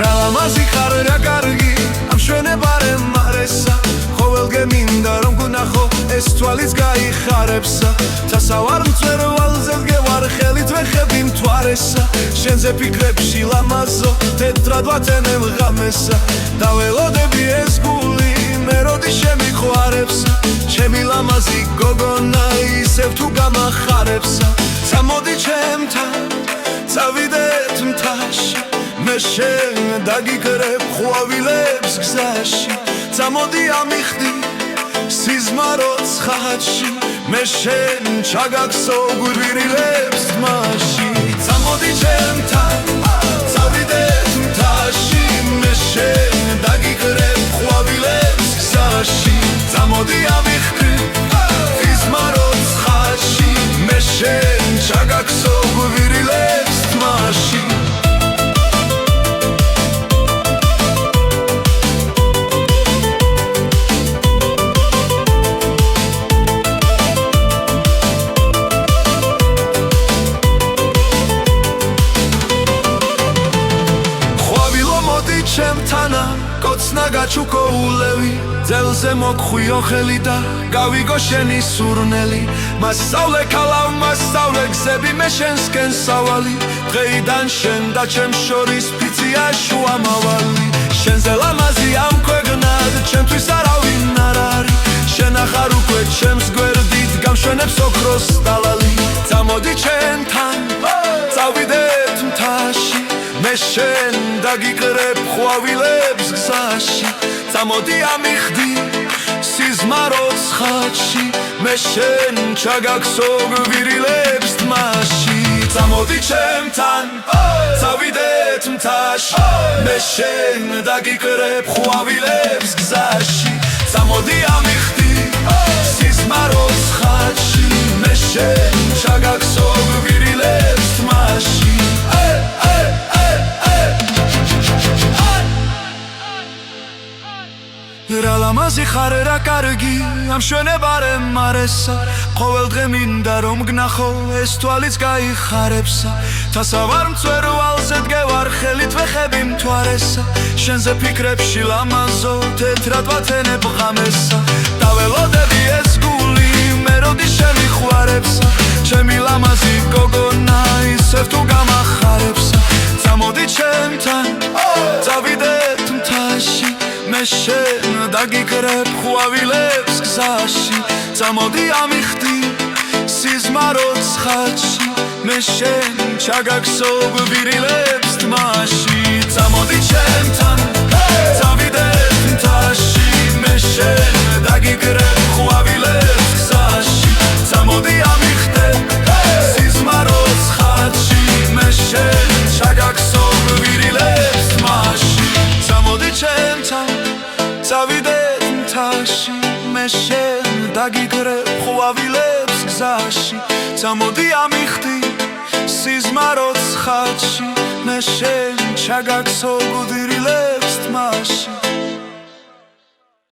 Რალამაზი ხარ რა კარგი ამ შვენებარე მარესა ყოველ გემინდა რომ გუნახო ეს თვალიც გაიხარებსა თასავარ მწვერვალზე დგევარ ხელით ვეხები მთვარესა შენზე ფიქრებში ლამაზო თეთრად ვათენებ ღამესა დაველოდები ეს გული მე როდი შემიყვარებსა ჩემი ლამაზი გოგონა ისევ თუ გამახარებსა წამოდი ჩემთან წავიდეთ მთაში მე შენ დაგიკრებ ხვავილებს გზაში წამოდი ამიხდი სიზმაროც ხაჩში მე შენ ჩაგაქსო გვირილებს თმაში წამოდი ჩემთან წავიდეთ მთაში მე შენ დაგიკრებ ხვავილებს გზაში წამოდი ამიხდი სიზმაროც ხაჩში მე შენ ჩაგაქსო გვირილებს თმაში ჩემთანა კოცნა გაჩუქო ულევი ძელზე მოგხვიო ხელი და გავიგო შენი სურნელი მასწავლე ქალავ მასწავლე გზები მე შენსკენ სავალი დღეიდან შენ და ჩემ შორის ფიცია შუამავალი შენზე ლამაზი ამ ქვეყნად ჩემთვის არავინ არ არის შენ ახარ უკვე ჩემს გვერდით გამშვენებს ოქროს ტალალი წამოდი ჩემთან წავიდეთ მთაში მე შენ დაგიკრებ ხვავილებს გზაში წამოდი ამიხდი სიზმაროც ხაჩში მე შენ ჩაგაქსო გვირილებს თმაში წამოდი ჩემთან წავიდეთ მთაში მე შენ დაგიკრებ ხვავილებს გზაში წამოდი ამიხდი სიზმაროც ხაჩში მე შენ ჩაგაქსო გვირილებს თმაში რალამაზი ხარ რა კარგი ამ შვენებარე მარესა ყოველ დღე მინდა რომ გნახო ეს თვალიც გაიხარებსა თასავარ მწვერვალზე დგევარ ხელით ვეხები მთვარესა შენზე ფიქრებში ლამაზო თეთრად ვათენებ ღამესა დაველოდები ეს გული მე როდი შემიყვარებსა ჩემი ლამაზი გოგონა ისევ თუ გამახარებსა წამოდი ჩემთან წავიდეთ მთაში მე შენ დაგიკრებ ხვავილებს გზაში წამოდი ამიხდი სიზმაროც ხაჩში მე შენ ჩაგაქსო გვირილებს თმაში წამოდი ჩემთან წავიდეთ მთაში მე შენ დაგიკრებ ხვავილებს გზაში წამოდი ამიხდი სიზმაროც ხაჩში მე შენ ჩაგაქსო გვირილებს თმაში წამოდი ჩემთან წავიდეთ მთაში მე შენ დაგიკრებ ხვავილებს გზაში წამოდი ამიხდი სიზმაროც ხაჩში მე შენ ჩაგაქსო გვირილებს თმაში